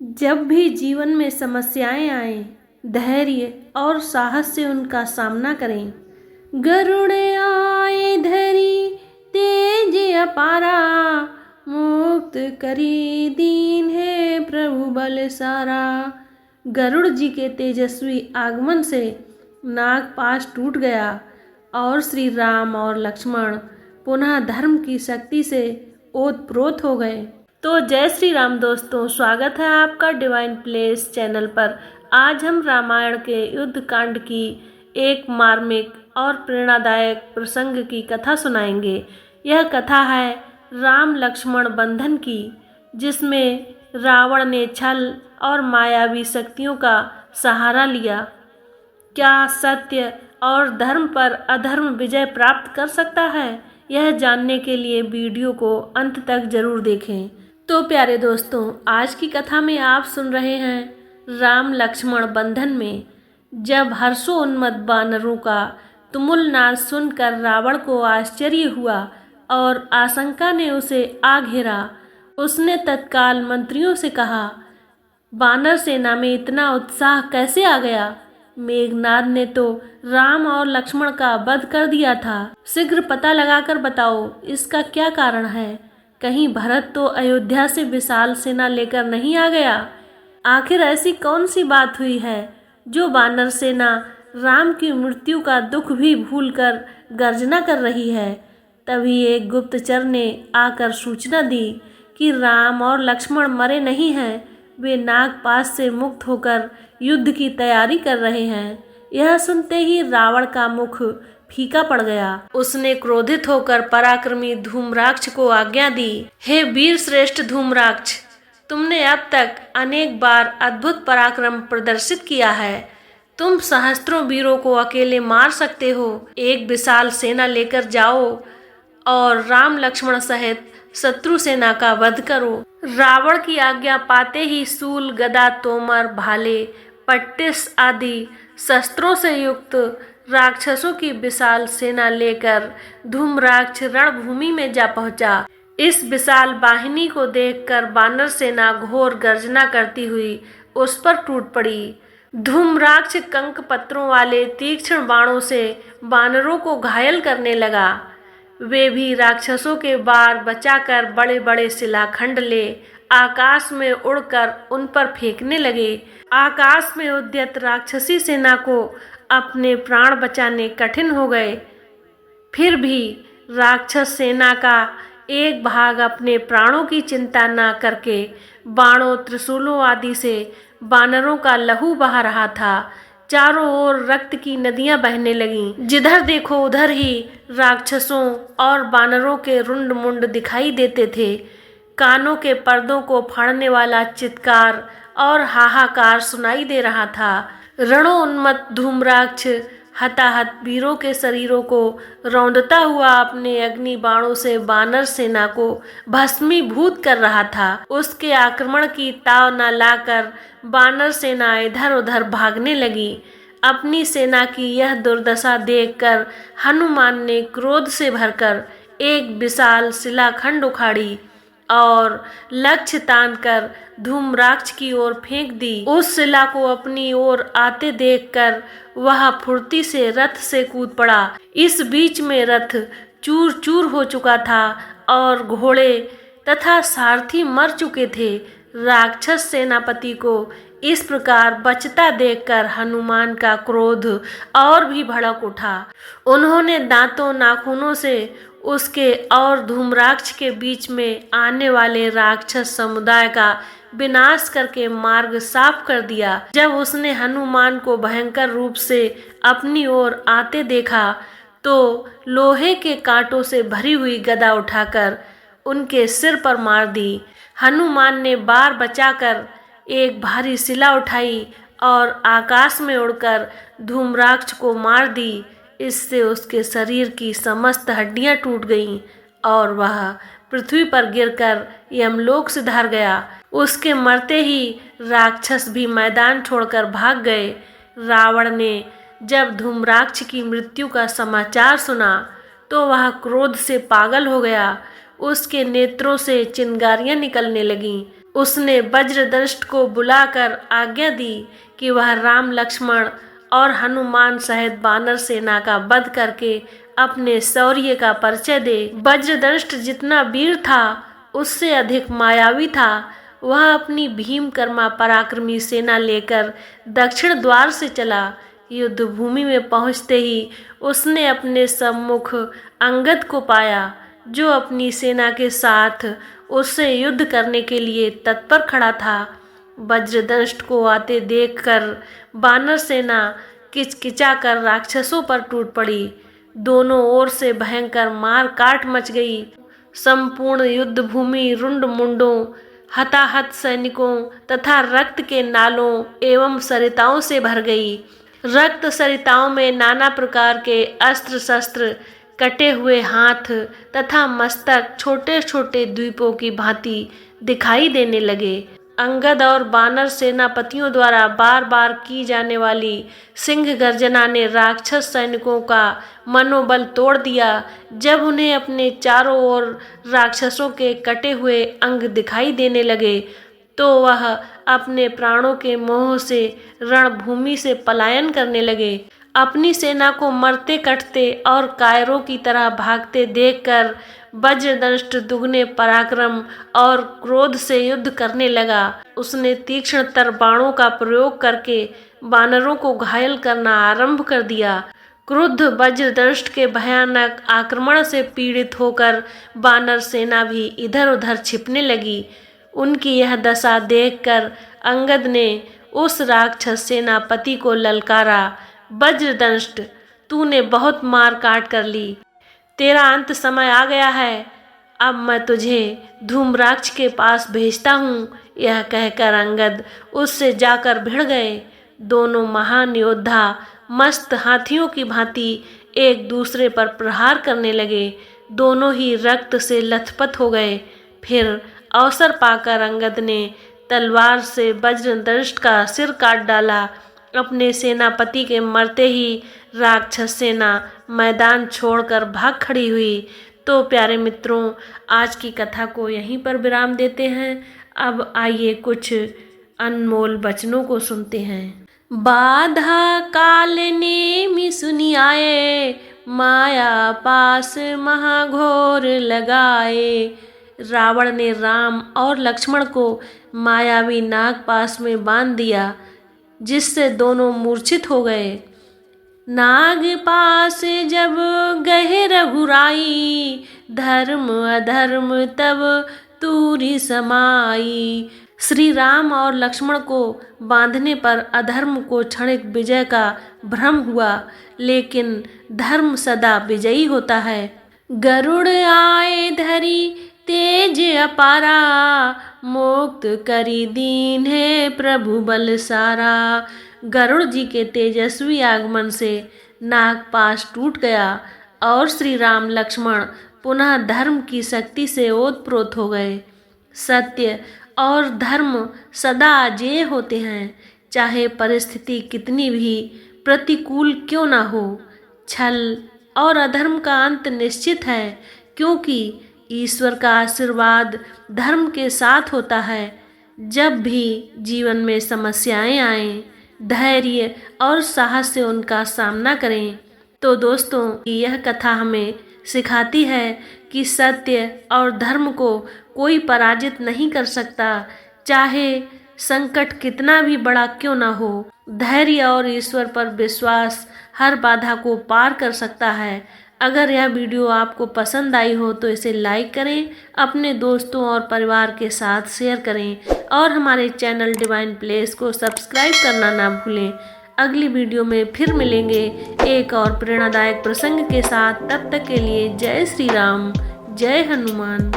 जब भी जीवन में समस्याएं आए, धैर्य और साहस से उनका सामना करें। गरुड़ आए धरी तेज अपारा, मुक्त करी दीन है प्रभु बल सारा। गरुड़ जी के तेजस्वी आगमन से नागपाश टूट गया और श्री राम और लक्ष्मण पुनः धर्म की शक्ति से ओतप्रोत हो गए। तो जय श्री राम दोस्तों, स्वागत है आपका डिवाइन प्लेस चैनल पर। आज हम रामायण के युद्ध कांड की एक मार्मिक और प्रेरणादायक प्रसंग की कथा सुनाएंगे। यह कथा है राम लक्ष्मण बंधन की, जिसमें रावण ने छल और मायावी शक्तियों का सहारा लिया। क्या सत्य और धर्म पर अधर्म विजय प्राप्त कर सकता है? यह जानने के लिए वीडियो को अंत तक जरूर देखें। तो प्यारे दोस्तों, आज की कथा में आप सुन रहे हैं राम लक्ष्मण बंधन में जब हर्षोन्मत्त वानरों का तुमुल नाद सुनकर रावण को आश्चर्य हुआ और आशंका ने उसे आ घेरा। उसने तत्काल मंत्रियों से कहा, वानर सेना में इतना उत्साह कैसे आ गया? मेघनाद ने तो राम और लक्ष्मण का वध कर दिया था। शीघ्र पता लगाकर बताओ, इसका क्या कारण है? कहीं भरत तो अयोध्या से विशाल सेना लेकर नहीं आ गया? आखिर ऐसी कौन सी बात हुई है जो वानर सेना राम की मृत्यु का दुख भी भूलकर गर्जना कर रही है? तभी एक गुप्तचर ने आकर सूचना दी कि राम और लक्ष्मण मरे नहीं हैं, वे नागपाश से मुक्त होकर युद्ध की तैयारी कर रहे हैं। यह सुनते ही रावण का मुख फीका पड़ गया। उसने क्रोधित होकर पराक्रमी धूम्राक्ष को आज्ञा दी, हे वीर श्रेष्ठ धूम्राक्ष, तुमने अब तक अनेक बार अद्भुत पराक्रम प्रदर्शित किया है। तुम सहस्त्रों वीरों को अकेले मार सकते हो। एक विशाल सेना लेकर जाओ और राम लक्ष्मण सहित शत्रु सेना का वध करो। रावण की आज्ञा पाते ही सूल, गदा, तोमर, भाले, पट्टिस आदि शस्त्रों से युक्त राक्षसों की विशाल सेना लेकर धूम्राक्ष रणभूमि में जा पहुंचा। इस विशाल वाहिनी को देखकर वानर सेना घोर गर्जना करती हुई उस पर टूट पड़ी। धूम्राक्ष कंक पत्रों वाले तीक्ष्ण बाणों से वानरों को घायल करने लगा। वे भी राक्षसों के वार बचाकर बड़े बड़े शिलाखंड ले आकाश में उड़कर उन पर फेंकने लगे। आकाश में उद्यत राक्षसी सेना को अपने प्राण बचाने कठिन हो गए। फिर भी राक्षस सेना का एक भाग अपने प्राणों की चिंता न करके बाणों, त्रिशूलों आदि से वानरों का लहू बहा रहा था। चारों ओर रक्त की नदियां बहने लगीं। जिधर देखो उधर ही राक्षसों और वानरों के रुंड मुंड दिखाई देते थे। कानों के पर्दों को फाड़ने वाला चित्कार और हाहाकार सुनाई दे रहा था। रणोन्मत्त धूम्राक्ष हताहत वीरों के शरीरों को रौंदता हुआ अपने अग्नि बाणों से वानर सेना को भस्मीभूत कर रहा था। उसके आक्रमण की ताव न लाकर वानर सेना इधर उधर भागने लगी। अपनी सेना की यह दुर्दशा देखकर हनुमान ने क्रोध से भरकर एक विशाल शिलाखंड उखाड़ी और लक्ष्य तानकर धूम्राक्ष की ओर फेंक दी। उस शिला को अपनी ओर आते देखकर वह फुर्ती से रथ से कूद पड़ा। इस बीच में रथ चूर चूर हो चुका था और घोड़े तथा सारथी मर चुके थे। राक्षस सेनापति को इस प्रकार बचता देखकर हनुमान का क्रोध और भी भड़क उठा। उन्होंने दांतों नाखूनों से उसके और धूम्राक्ष के बीच में आने वाले राक्षस समुदाय का विनाश करके मार्ग साफ कर दिया। जब उसने हनुमान को भयंकर रूप से अपनी ओर आते देखा तो लोहे के कांटों से भरी हुई गदा उठाकर उनके सिर पर मार दी। हनुमान ने बार बचाकर एक भारी शिला उठाई और आकाश में उड़कर धूम्राक्ष को मार दी। इससे उसके शरीर की समस्त हड्डियां टूट गईं और वह पृथ्वी पर गिरकर यमलोक से धर गया। उसके मरते ही राक्षस भी मैदान छोड़कर भाग गए। रावण ने जब धूम्राक्ष की मृत्यु का समाचार सुना तो वह क्रोध से पागल हो गया। उसके नेत्रों से चिंगारियां निकलने लगीं उसने वज्रदंष्ट को बुलाकर आज्ञा दी कि वह राम, लक्ष्मण और हनुमान सहित वानर सेना का वध करके अपने शौर्य का परिचय दे। वज्रदंष्ट जितना वीर था उससे अधिक मायावी था। वह अपनी भीमकर्मा पराक्रमी सेना लेकर दक्षिण द्वार से चला। युद्ध भूमि में पहुंचते ही उसने अपने सम्मुख अंगद को पाया, जो अपनी सेना के साथ उससे युद्ध करने के लिए तत्पर खड़ा था। वज्रदंष्ट को आते देखकर वानर सेना किचकिचाकर राक्षसों पर टूट पड़ी। दोनों ओर से भयंकर मार काट मच गई। संपूर्ण युद्ध भूमि रुंड मुंडों, हताहत सैनिकों तथा रक्त के नालों एवं सरिताओं से भर गई। रक्त सरिताओं में नाना प्रकार के अस्त्र शस्त्र, कटे हुए हाथ तथा मस्तक छोटे छोटे द्वीपों की भांति दिखाई देने लगे। अंगद और वानर सेनापतियों द्वारा बार बार की जाने वाली सिंह गर्जना ने राक्षस सैनिकों का मनोबल तोड़ दिया। जब उन्हें अपने चारों ओर राक्षसों के कटे हुए अंग दिखाई देने लगे तो वह अपने प्राणों के मोह से रणभूमि से पलायन करने लगे। अपनी सेना को मरते कटते और कायरों की तरह भागते देखकर वज्रदंष्ट दुगने पराक्रम और क्रोध से युद्ध करने लगा। उसने तीक्ष्ण तरबाणों का प्रयोग करके वानरों को घायल करना आरंभ कर दिया। क्रुद्ध वज्रदंष्ट के भयानक आक्रमण से पीड़ित होकर वानर सेना भी इधर उधर छिपने लगी। उनकी यह दशा देखकर अंगद ने उस राक्षस सेनापति को ललकारा, वज्रदंष्ट, तूने बहुत मार काट कर ली, तेरा अंत समय आ गया है। अब मैं तुझे धूम्राक्ष के पास भेजता हूँ। यह कहकर अंगद उससे जाकर भिड़ गए। दोनों महान योद्धा मस्त हाथियों की भांति एक दूसरे पर प्रहार करने लगे। दोनों ही रक्त से लथपथ हो गए। फिर अवसर पाकर अंगद ने तलवार से वज्रदंष्ट का सिर काट डाला। अपने सेनापति के मरते ही राक्षस सेना मैदान छोड़कर भाग खड़ी हुई। तो प्यारे मित्रों, आज की कथा को यहीं पर विराम देते हैं। अब आइए कुछ अनमोल वचनों को सुनते हैं। बाधा काल नेमि सुनि आए, माया पास महाघोर लगाए। रावण ने राम और लक्ष्मण को मायावी नाग पास में बांध दिया, जिससे दोनों मूर्छित हो गए। नाग पास जब गए रघुराई, धर्म अधर्म तब तूरी समाई। श्री राम और लक्ष्मण को बांधने पर अधर्म को क्षणिक विजय का भ्रम हुआ, लेकिन धर्म सदा विजयी होता है। गरुड़ आए धरी तेज अपारा, मुक्त करी दीन है प्रभु बल सारा। गरुड़ जी के तेजस्वी आगमन से नागपाश टूट गया और श्री राम लक्ष्मण पुनः धर्म की शक्ति से ओतप्रोत हो गए। सत्य और धर्म सदा अजेय होते हैं, चाहे परिस्थिति कितनी भी प्रतिकूल क्यों ना हो। छल और अधर्म का अंत निश्चित है, क्योंकि ईश्वर का आशीर्वाद धर्म के साथ होता है। जब भी जीवन में समस्याएं आएं, धैर्य और साहस से उनका सामना करें। तो दोस्तों, यह कथा हमें सिखाती है कि सत्य और धर्म को कोई पराजित नहीं कर सकता, चाहे संकट कितना भी बड़ा क्यों ना हो। धैर्य और ईश्वर पर विश्वास हर बाधा को पार कर सकता है। अगर यह वीडियो आपको पसंद आई हो तो इसे लाइक करें, अपने दोस्तों और परिवार के साथ शेयर करें और हमारे चैनल डिवाइन प्लेस को सब्सक्राइब करना ना भूलें। अगली वीडियो में फिर मिलेंगे एक और प्रेरणादायक प्रसंग के साथ। तब तक के लिए जय श्री राम, जय हनुमान।